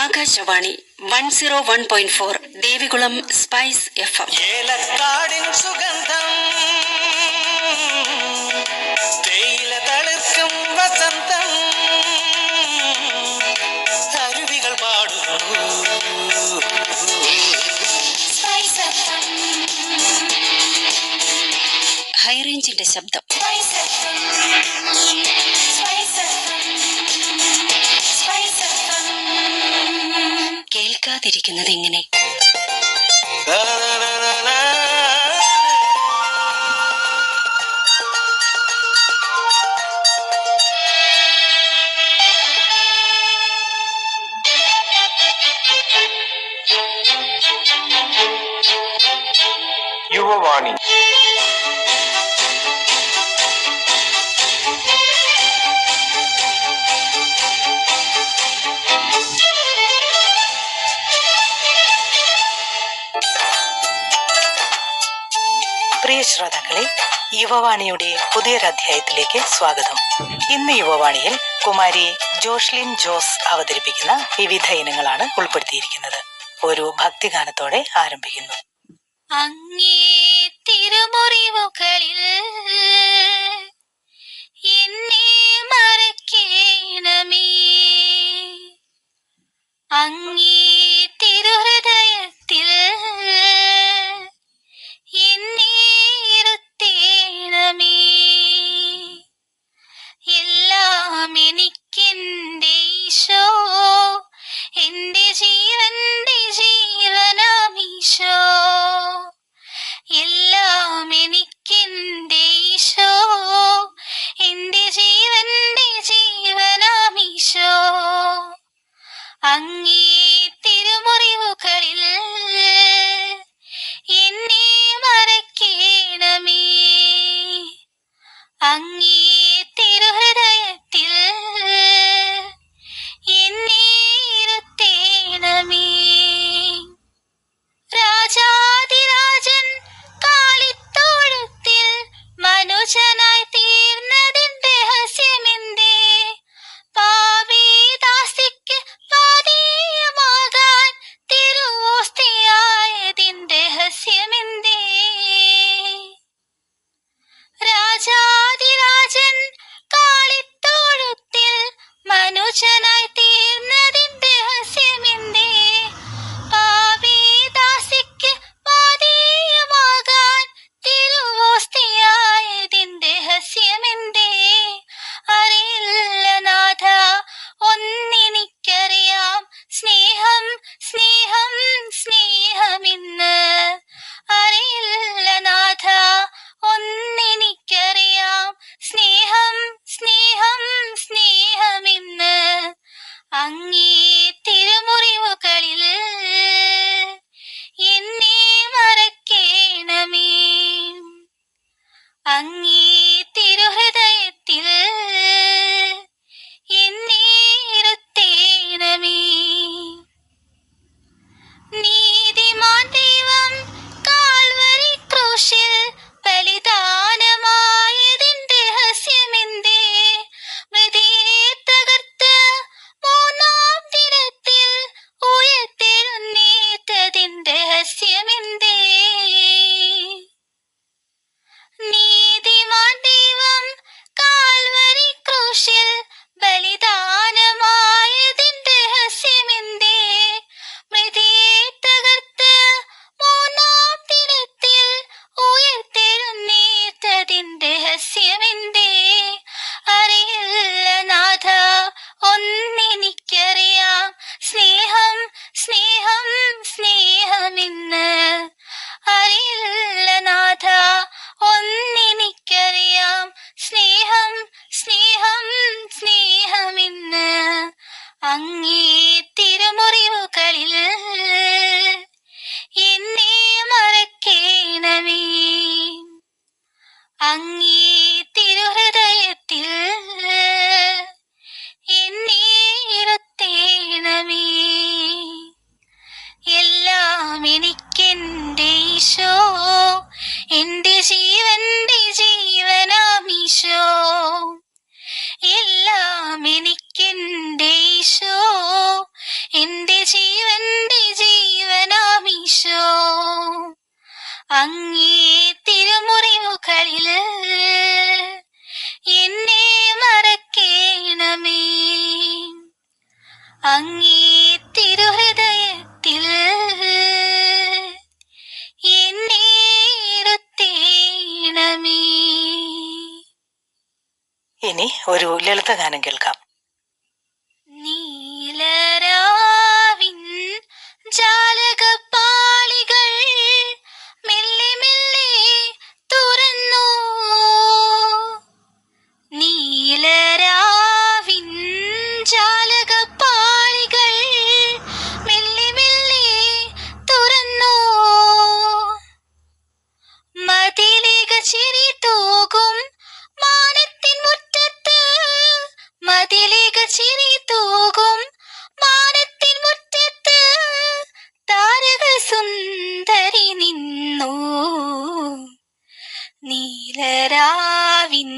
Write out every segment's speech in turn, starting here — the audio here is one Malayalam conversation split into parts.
Akashvani 101.4 Devikulam spice FM. ഏലക്കാടിൻ സുഗന്ധം തേയില തളിർക്കും വസന്തം അരുവികൾ പാടുന്നു ഹൈറേഞ്ചിന്റെ ശബ്ദം. കേൾക്കാതിരിക്കുന്നത് എങ്ങനെ? യുവവാണി. പ്രിയ ശ്രോതാക്കളെ, യുവവാണിയുടെ പുതിയൊരധ്യായത്തിലേക്ക് സ്വാഗതം. ഇന്ന് യുവവാണിയിൽ കുമാരി ജോഷ്ലിൻ ജോസ് അവതരിപ്പിക്കുന്ന വിവിധ ഇനങ്ങളാണ് ഉൾപ്പെടുത്തിയിരിക്കുന്നത്. ഒരു ഭക്തിഗാനത്തോടെ ആരംഭിക്കുന്നു. അങ്ങേ തിരുമുറിവുകളിൽ എന്നെ മറക്കേണമേ, അങ്ങേ തിരുഹൃദയത്തിൽ എന്നെ ഇരുത്തേണമേ. എല്ലാം എനിക്കെന്റെ ഈശോ, എന്റെ ജീവന്റെ ജീവനാമീശോ. എല്ലാം എനിക്കെന്റെ ഈശോ, എന്റെ ജീവന്റെ ജീവനാമീശോ. അങ്ങേ തിരുമുറിവുകളിൽ എന്നെ മറക്കേണമേ, അങ്ങേ തിരുഹൃദയത്തിൽ എന്നെ ഇരുത്തേണമേ. രാജാതിരാജൻ കാലിത്തോഴുത്തിൽ മനുജനായി തീർന്നതിന്റെ രഹസ്യമെന്തേ? പാപിദാസിക്ക് പാനീയമാകാൻ തിരുവോസ്തിയായതിന്റെ രഹസ്യമെന്തേ? രാജാതിരാജൻ കാലിത്തോഴുത്തിൽ മനുജനായി തീർന്നതിന്റെ രഹസ്യമെന്തേ? പാപിദാസിക്ക് പാനീയമാകാൻ തിരുവോസ്തിയായതിന്റെ രഹസ്യമെന്തേ? അറിയില്ല നാഥ, ഒന്നെനിക്കറിയാം, സ്നേഹം സ്നേഹം സ്നേഹമിന്ന്. അറിയില്ല നാഥ, ഒന്നെനിക്കറിയാം, സ്നേഹം സ്നേഹം സ്നേഹമിന്ന്. അങ്ങേ തിരുമുറിവുകളിൽ എന്നെ മറക്കേണമേ, അങ്ങേ തിരുഹൃദയത്തിൽ എന്നെ ഇരുത്തേണമേ. നീതിമാൻ ദൈവം കാൽവരി ക്രൂശിൽ ബലിദാനമായതിന്റെ രഹസ്യമെന്തേ? മൃതിയെ തകർത്ത് മൂന്നാം ദിനത്തിൽ ഉയർത്തെഴുന്നേറ്റതിന്റെ രഹസ്യമെന്തേ? നീതിമാൻ ദൈവം കാൽവരി ക്രൂശിൽ ബലിദാനമായതിന്റെ രഹസ്യമെന്തേ? മൃതിയെ തകർത്ത് മൂന്നാം ദിനത്തിൽ ഉയർത്തെഴുന്നേറ്റതിന്റെ രഹസ്യമെന്തേ? അറിയില്ല നാഥ, ഒന്നെനിക്കറിയാം, സ്നേഹം സ്നേഹം സ്നേഹമിന്ന്. അറിയില്ല നാഥ, ഒന്നെനിക്കറിയാം, സ്നേഹം സ്നേഹം സ്നേഹമിന്ന്. അങ്ങേ തിരുമുറിവുകളിൽ എന്നെ മറക്കേണമേ, അങ്ങേ തിരുഹൃദയത്തിൽ എന്നെ ഇരുത്തേണമേ. എല്ലാം എനിക്കെന്റെ ഈശോ, എന്റെ ജീവന്റെ ജീവനാമീശോ. എല്ലാം എനിക്കെന്റെ ഈശോ, അങ്ങേ തിരുഹൃദയത്തിൽ എന്നെ ഇരുത്തേണമേ. ഇനി ഒരു ലളിതഗാനം കേൾക്കാം. നീലരാവിൻ ജാലകപ്പാളികൾ മെല്ലെ മെല്ലെ തുറന്നു. നീലരാവിൻ ജാലകപ്പാളികൾ മെല്ലെ മെല്ലെ തുറന്നു. മതിലിക ചിരി തൂകും മാനത്തിൻ മുറ്റത്ത്, മതിലിക ചിരി തൂകും മാനത്തിൻ മുറ്റത്ത് താരക സുന്ദരി നിന്നു. നീലരാവിൻ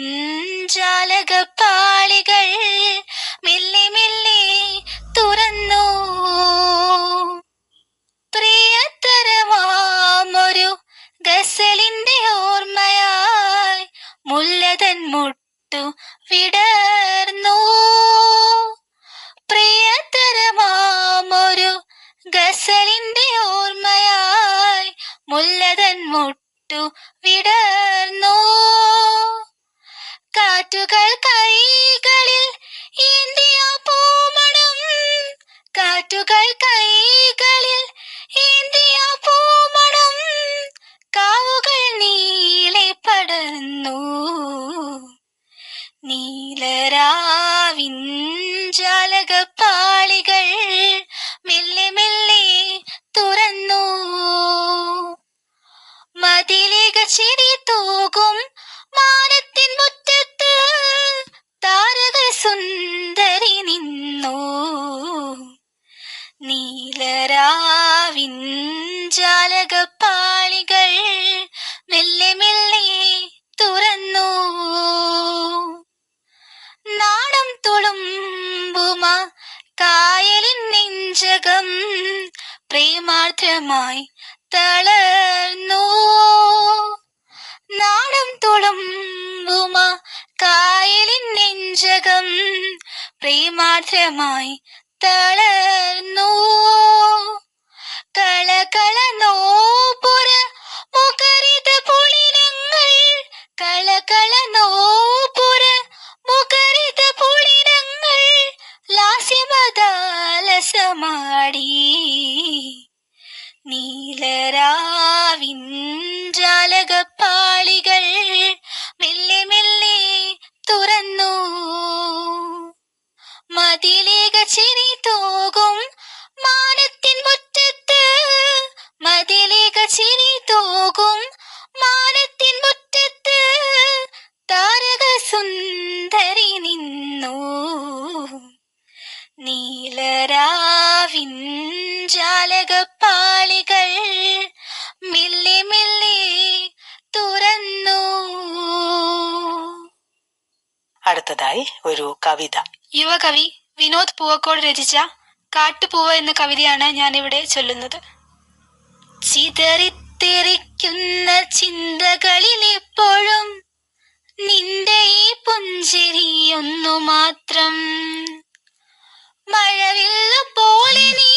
ജാലകപ്പാളികൾ മെല്ലെ മെല്ലെ തുറന്നു. പ്രിയതരമാമൊരു ഗസലിന്റെ ഓർമ്മയായി മുല്ലതൻ മുട്ടു വിടർന്നു. പ്രിയതരമാമൊരു ഗസലിന്റെ ഓർമ്മയായി മുല്ലതൻ മുട്ടു വിടർന്നു. കാറ്റുകൾ കൈകളിൽ ഏന്തിയ പൂമണം, കാറ്റുകൾ കൈകളിൽ ഏന്തിയ പൂമണം കാവുകൾ നീളെ പടർന്നു. നീലരാവിൻ ജാലകപ്പാളികൾ മെല്ലെ മെല്ലെ തുറന്നു. മതിലിക ചിരി തൂകും മാനത്തിൻ മുറ്റത്ത് താരക സുന്ദരി നിന്നു. നീലരാവിൻ ജാലകപ്പാളികൾ മെല്ലെ മെല്ലെ തുറന്നു. നാണം തുളുമ്പുമ കായലിൻ നെഞ്ചകം പ്രേമാർദ്രമായി തളർന്നു. നാണം തുളുമ്പുമ കായലിൻ നെഞ്ചകം പ്രേമാർദ്രമായി തളർന്നു. കളകള നോപുര മുഖരിത പുളിനങ്ങൾ, കളകള നോപുര മുഖരിത പുളിനങ്ങൾ ലാസ്യമദാലസമാടി. നീലരാവിൻ ജാലകപ്പാളികൾ മെല്ലെ മെല്ലെ തുറന്നു. മതിലിക ചിരി തൂകും മാനത്തിൻ മുറ്റത്ത്, മതിലിക ചിരി തൂകും മാനത്തിൻ മുറ്റത്ത് താരക സുന്ദരി നിന്നു. നീലരാവിൻ ജാലകപ്പാളികൾ മെല്ലെ മെല്ലെ തുറന്നു. അടുത്തതായി ഒരു കവിത. യുവകവി വിനോദ് പൂവക്കോട് രചിച്ച കാട്ടുപൂവ് എന്ന കവിതയാണ് ഞാനിവിടെ ചൊല്ലുന്നത്. ചിതറിത്തെറിക്കുന്ന ചിന്തകളിൽ എപ്പോഴും നിന്റെ ഈ പുഞ്ചിരിയൊന്നു മാത്രം. മഴവില്ലു പോലെ നീ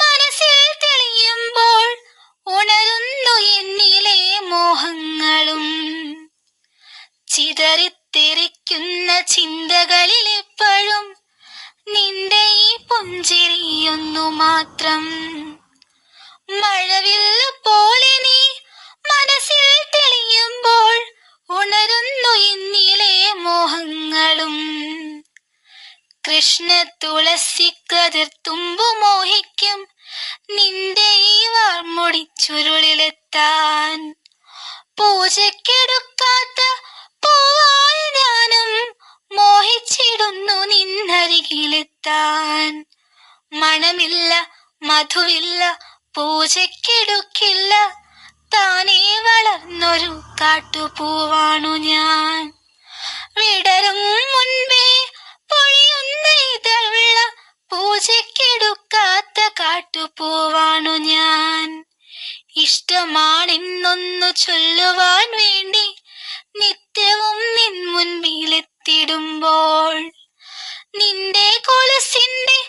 മനസ്സിൽ തെളിയുമ്പോൾ ഉണരുന്നു എന്നിലെ മോഹങ്ങളും. ചിതറിത്തെറിക്കുന്ന ചിന്തകളിൽ എപ്പോഴും നിന്റെ ഈ പുഞ്ചിരിയൊന്നു മാത്രം. മഴവില്ലു പോലെ നീ മനസ്സിൽ തെളിയുമ്പോൾ ഉണരുന്നു എന്നിലെ മോഹങ്ങളും. കൃഷ്ണ തുളസി കതിർത്തുമ്പു മോഹിക്കും നിന്റെ ഈ വാർമുടി ചുരുളിലെത്താൻ. പൂജക്കെടുക്കാത്ത പൂവായ ഞാനും മോഹിച്ചിടുന്നു നിന്നരികിലെത്താൻ. മണമില്ല മധുവില്ല പൂജക്കെടുക്കില്ല, താനേ വളർന്നൊരു കാട്ടുപൂവാണു ഞാൻ. വിടരും മുൻപേ പൊഴിയുന്ന ഇതളുള്ള പൂജക്കെടുക്കാത്ത കാട്ടുപൂവാണു ഞാൻ. ഇഷ്ടമാണെന്നൊന്നു ചൊല്ലുവാൻ വേണ്ടി നിത്യവും നിൻ മുൻപിലെത്തിടുമ്പോൾ നിന്റെ കൊലുസിന്റെ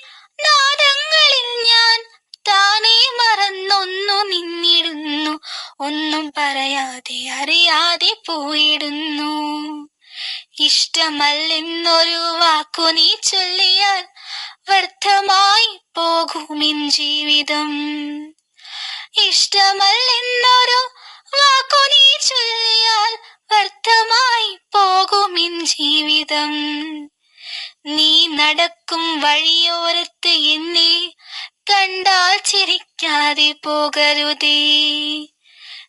അറിയാതെ പോയിടുന്നു. ഇഷ്ടമല്ലെന്നൊരു വാക്കു നീ ചൊല്ലിയാൽ വ്യർത്ഥമായി പോകുമിൻ ജീവിതം. ഇഷ്ടമല്ലെന്നൊരു വാക്കു നീ ചൊല്ലിയാൽ വ്യർത്ഥമായി പോകുമിൻ ജീവിതം. നീ നടക്കും വഴിയോരത്ത് എന്നെ കണ്ടാൽ ചിരിക്കാതെ പോകരുതേ.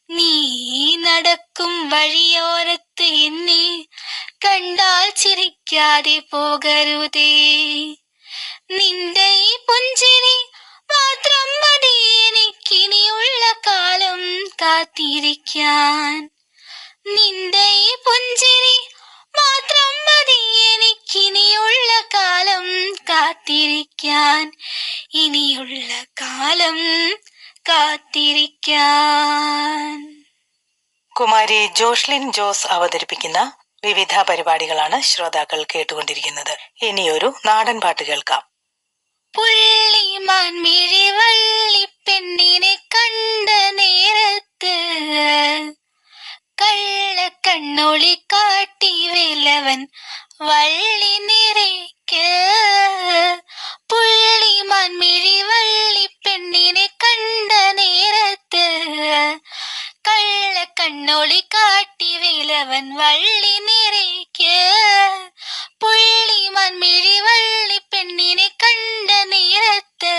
നീ നടക്കും വഴിയോരത്ത് എന്നെ കണ്ടാൽ ചിരിക്കാതെ പോകരുതേ. നിന്റെ ഈ പുഞ്ചിരി മാത്രം മതി എനിക്കിനിയുള്ള കാലം കാത്തിരിക്കാൻ. നിന്റെ ഈ പുഞ്ചിരി മാത്രം മതി എനിക്കിനിയുള്ള കാലം കാത്തിരിക്കാൻ. ഇനിയുള്ള കാലം കാത്തിരിക്കാൻ. കുമാരി ജോഷ്ലിൻ ജോസ് അവതരിപ്പിക്കുന്ന വിവിധ പരിപാടികളാണ് ശ്രോതാക്കൾ കേട്ടുകൊണ്ടിരിക്കുന്നത്. ഇനിയൊരു നാടൻ പാട്ട് കേൾക്കാം. പുള്ളിമാൻ മിഴിവള്ളി പെണ്ണിനെ കണ്ട നേരത്ത് കള്ളക്കണ്ണൊളി കാട്ടി വേലവൻ വള്ളി നിറയ്ക്ക്. പുള്ളിമാൻ മിഴിവള്ളി പെണ്ണിനെ കണ്ട നേരത്ത് കള്ളക്കണ്ണൊളി കാട്ടി വേലവൻ വള്ളി നിറയ്ക്ക്. പുള്ളിമാൻ മിഴിവള്ളി പെണ്ണിനെ കണ്ട നേരത്ത്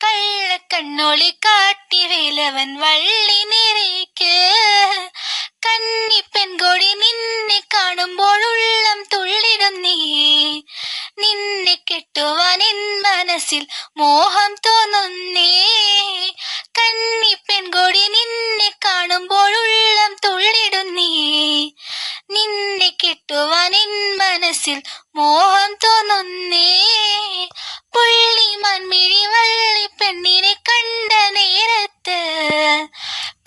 കള്ളക്കണ്ണൊളി കാട്ടി വേലവൻ വള്ളി നിറയ്ക്ക്. കന്നി പെൺകൊടി നിന്നെ കാണുമ്പോഴുള്ളം തുള്ളിടുന്നേ. നിന്നെ കെട്ടുവാൻ എൻ മനസ്സിൽ മോഹം തോന്നുന്നേ. കന്നി പെൺകൊടി നിന്നെ കാണുമ്പോഴുള്ളം തുള്ളിടുന്നേ. നിന്നെ കെട്ടുവാൻ എൻ മനസ്സിൽ മോഹം തോന്നുന്നേ. പുള്ളിമാൻ മിഴിവള്ളി പെണ്ണിനെ കണ്ട നേരത്ത്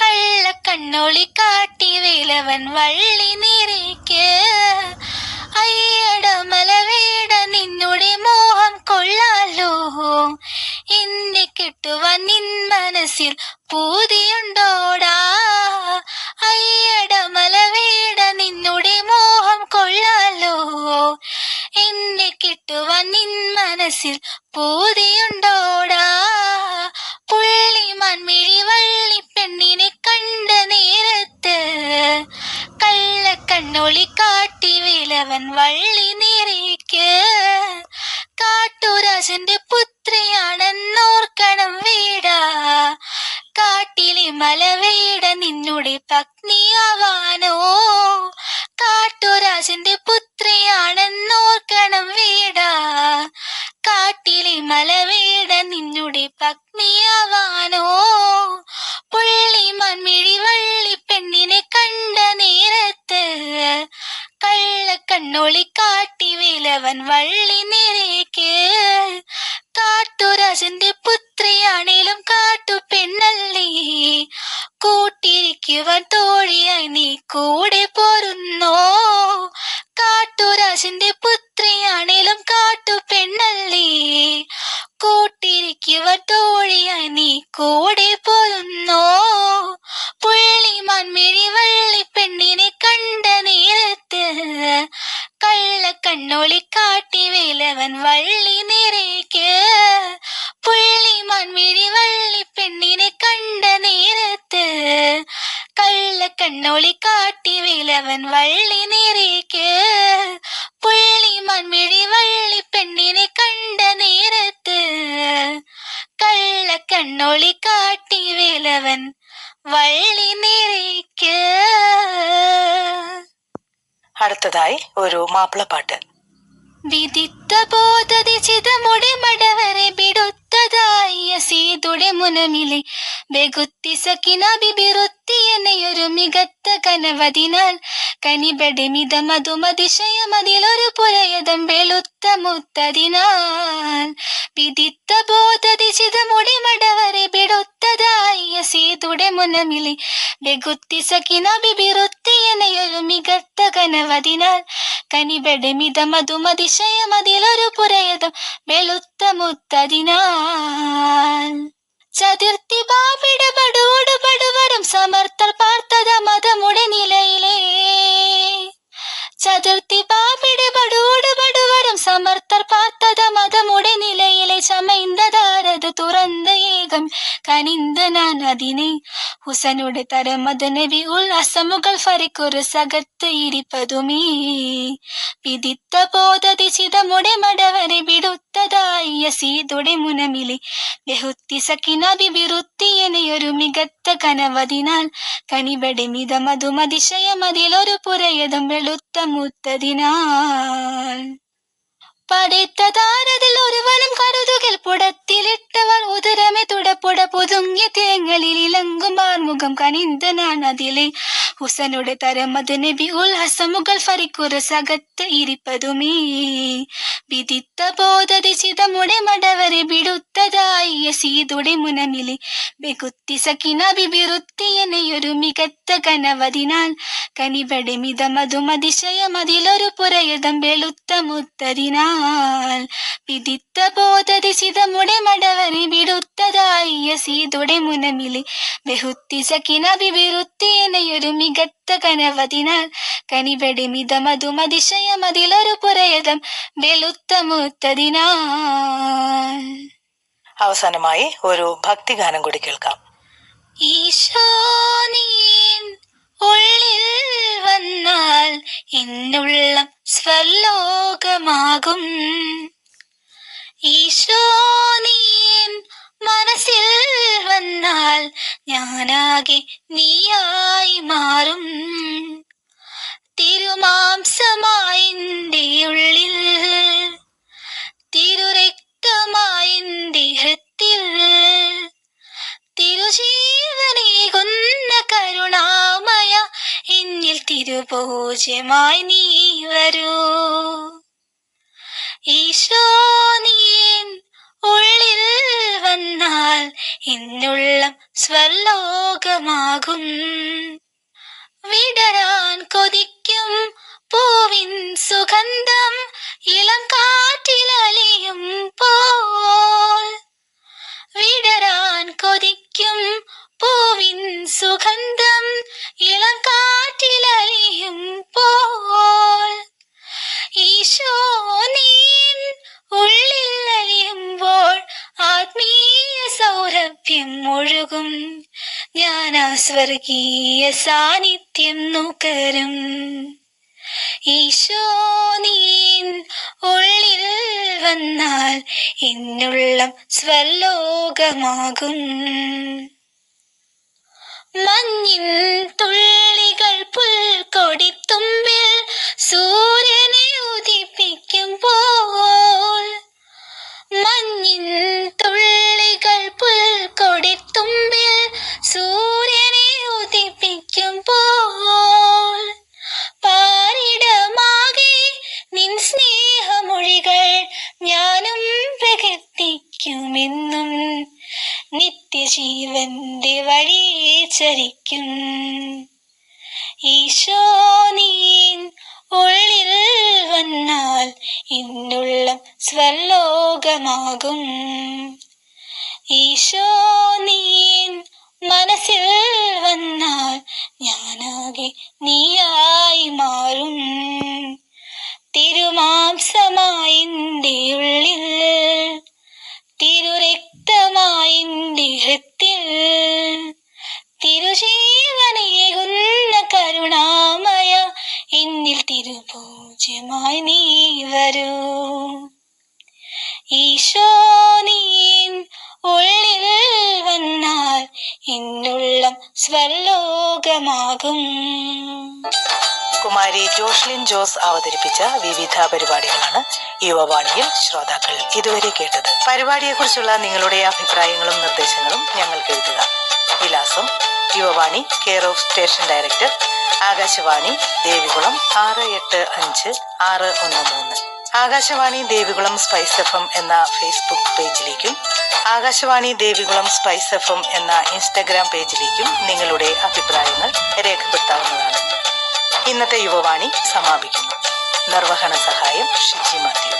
കള്ളക്കണ്ണൊളി കാട്ടി വേലവൻ വള്ളി നിറയ്ക്ക്. അയ്യട മലവേട നിന്നുടെ മോഹം കൊള്ളാലോ. എന്നെ കെട്ടുവാൻ നിൻ മനസ്സിൽ പൂതിയുണ്ടോടാ. അയ്യട മലവേട നിന്നുടെ മോഹം കൊള്ളാലോ. എന്നെ കെട്ടുവാൻ നിൻ മനസ്സിൽ പൂതിയുണ്ടോടാ. പുള്ളിമാൻ മിഴിവള്ളി പെണ്ണിനെ കണ്ട നേരത്ത് കള്ളക്കണ്ണൊളി കാട്ടി വേലവൻ വള്ളി നിറയ്ക്ക്. കാട്ടുരാജന്റെ പുത്രിയാണെന്നോർക്കണം വീടാ. കാട്ടിലെ മലവേട നിന്നുടെ പത്നിയാവാനോ. കാട്ടുരാജന്റെ പുത്രിയാണെന്നോർക്കണം വീടാ. കാട്ടിലെ മലവേട നിന്നുടെ പത്നിയാവാനോ. പുള്ളിമാൻ മിഴിവള്ളി പെണ്ണിനെ കണ്ട നേരത്ത് കള്ളക്കണ്ണൊളി കാട്ടി വേലവൻ വള്ളി നിറയ്ക്ക്. കാട്ടുരാജന്റെ പുത്രിയാണേലും കാട്ടു പെണ്ണല്ലേ. കൂട്ടിരിക്കുവാൻ തോഴിയായി നീ കൂടെ പോരുന്നോ. കാട്ടുരാജന്റെ പുത്രിയാണേലും കാട്ടു പെണ്ണല്ലേ. കൂട്ടിരിക്കുവാൻ തോഴിയായി നീ കൂടെ പോരുന്നോ. പുള്ളിമാൻ മിഴിവള്ളി പെണ്ണിനെ കണ്ട നേരത്ത് കള്ളക്കണ്ണൊളി കാട്ടി വേലവൻ വള്ളി നിറയ്ക്ക്. പുള്ളിമാൻ മിഴിവള്ളി പെണ്ണിനെ കണ്ട നേരത്ത് കള്ളക്കണ്ണൊളി കാട്ടി വേലവൻ വള്ളി നിറയ്ക്ക്. പുള്ളിമാൻ മിഴിവള്ളി പെണ്ണിനെ കണ്ട നേരത്ത് കള്ളക്കണ്ണൊളി കാട്ടി വേലവൻ വള്ളി നിറയ്ക്ക്. അടുത്തതായി ഒരു മാപ്പിളപ്പാട്ട്. വിദിത്ത ബോധതി ചിതമുടെ മടവരെ ബിടുത്തതായ സീതുടെ മുനമിലെ ബെഗുത്തി സക്കിന ബിബിറുത്തി എന്നെയൊരു മികത്ത കനവതിനാൽ കനിബടെ മിതമതുമതിശയമതിലൊരു പുരയതം വെളുത്ത മുത്തതിനാൽ. വിദിത്ത ബോധതി ചിതമുടെ മടവരെ ബിടുത്തതായ സീതുടെ മുനമിലെ ബെഗുത്തി സക്കിന ബിബിറുത്തി എന്നെയൊരു മികത്ത കനവതിനാൽ കനിബടെ മിതമതുമതിശയമതിലൊരു പുരയതം വെളുത്ത മുത്തതിനാൽ. ചതുർത്ഥി ബാബിടപടോടുപടുവരും സമർത്ഥർ പാർത്തത മതമുടെ നിലയിലേ. ചതുർത്ഥി ബാബിടപടോടുപടുവരും സമർത്ഥർ പാർത്തത മതമുടെ നിലയിലെ ചമൈந்ததாரது തുറந்த ஏகம் கனிந்த நான் அதினை ஹுசனுടെ தரமது நபி உல் அசமுகள் ஃபரிக்குரு சகத்து இരിപ്പതുമേ. വിദിത്ത ബോധതി ചിതമുടെ മടവരെ വിടുത്തതായ സീതുടെ മുനമിലെ ബഹുത്തി സക്കിനബി വിരുത്തിയെനയൊരു മികത്ത കനവതിനാൽ കനിവടെ മിതമതും അതിശയമതിലൊരു പുരയതും വെളുത്ത മുത്തതിനാൽ. പടത്തതാരതിൽ ഒരുവനും കരുതുകിൽ പുടത്തിലിട്ടവർ ഉദരമെ തുടപ്പുട പുതുങ്ങിയ തേങ്ങലിൽ ഇലങ്കും ആർമുഖം കനിന്തനാണ് അതിലെ ഹുസനുടെ തരമത് നബി ഉൽ ഹസമുകൾ ഫരിക്കുറ സകത്ത് ഇരിപ്പതുമേ. വിദിത്ത ബോധതി ചിതമുടെ മടവരെ വിടുത്തതായ സീതുടെ മുനമിലെ ബെകുത്തി സക്കിനബി വിരുത്തിയെനയൊരു മികത്ത കനവതിനാൽ കനിവടെ മിതമതും അതിശയമതിലൊരു പുരയതം വെളുത്ത മുത്തതിനാൽ. വിദിത്ത ബോധതി ചിതമുടെ മടവരെ വിടുത്തതായ സീതുടെ മുനമിലെ ബഹുത്തി സക്കിനബി വിരുത്തിയെനയൊരു മികത്ത കനവതിനാൽ കനിവടെ മിതമതും അതിശയമതിലൊരു പുരയതം വെളുത്ത മുത്തതിനാൽ. അവസാനമായി ഒരു ഭക്തിഗാനം കൂടി കേൾക്കാം. ഈശോ നീ ഉള്ളിൽ വന്നാൽ എന്നുള്ളം സ്വലോകമാകും. ഈശോ നീ മനസ്സിൽ വന്നാൽ ഞാനാകെ നീയായി മാറും. തിരുമാംസമായിന്റെ ഉള്ളിൽ തിരുരക്തമായിന്റെ ഹൃത്തിൽ തിരുജീവനേകുന്ന കരുണാമയ എന്നിൽ തിരുപൂജ്യമായി നീ വരൂ. ഈശോ നീ ഉള്ളിൽ വന്നാൽ എന്നുള്ളം സ്വലോകമാകും. വിടരാൻ കൊതിക്കും പൂവിൻ സുഗന്ധം ഇളം കാറ്റിലലിയും പോൽ. വിടരാൻ കൊതിക്കും പൂവിൻ സുഗന്ധം ഇളം കാറ്റിലലിയും പോൽ. ഈശോ നീ ഉള്ളിൽ അലിയുമ്പോൾ ആത്മീയ സൗരഭ്യം ഒഴുകും. ഞാൻ ആ സ്വർഗീയ സാന്നിധ്യം നുകരും. ഈശോ നീ ഉള്ളിൽ വന്നാൽ എന്നുള്ളം സ്വലോകമാകും. മഞ്ഞിൻ തുള്ളികൾ പുൽക്കൊടിത്തുമ്പിൽ സൂര്യനെ ഉദിപ്പിക്കുമ്പോൾ. മഞ്ഞിൻ തുള്ളികൾ പുൽക്കൊടിത്തുമ്പിൽ സൂര്യനെ ഉദിപ്പിക്കുമ്പോൾ. പാരിടമാകെ നിൻ സ്നേഹമൊഴികൾ ഞാനും പ്രകീർത്തിക്കുമെന്നും നിത്യജീവന്റെ വഴി ചരിക്കും. ഈശോ നീ ഉള്ളിൽ വന്നാൽ എന്നുള്ളം സ്വലോകമാകും. ഈശോ നീ മനസ്സിൽ വന്നാൽ ഞാനാകെ നീയായി മാറും. തിരുമാംസമായിന്റെ ഉള്ളിൽ തിരുരക്തമായിന്റെ ഹൃത്തിൽ തിരുജീവനേകുന്ന കരുണാമയ എന്നിൽ തിരുപൂജ്യമായി നീ വരൂ. ഈശോ നീ ഉള്ളിൽ വന്നാൽ എന്നുള്ളം സ്വലോകമാകും. കുമാരി ജോഷ്ലിൻ ജോസ് അവതരിപ്പിച്ച വിവിധ പരിപാടികളാണ് യുവവാണിയിൽ ശ്രോതാക്കൾ ഇതുവരെ കേട്ടത്. പരിപാടിയെക്കുറിച്ചുള്ള നിങ്ങളുടെ അഭിപ്രായങ്ങളും നിർദ്ദേശങ്ങളും ഞങ്ങൾക്ക് എഴുതുക. വിലാസം: Yuvavani, care of station director, Akashvani, Devikulam 685613. Akashvani Devikulam spice FM എന്ന ഫേസ്ബുക്ക് പേജിലേക്കും ആകാശവാണി ദേവികുളം സ്പൈസ് FM എന്ന ഇൻസ്റ്റഗ്രാം പേജിലേക്കും നിങ്ങളുടെ അഭിപ്രായങ്ങൾ രേഖപ്പെടുത്താവുന്നതാണ്. ഇന്നത്തെ യുവവാണി സമാപിക്കുന്നു. നിർവഹണ സഹായം ഷിജി മാത്യു.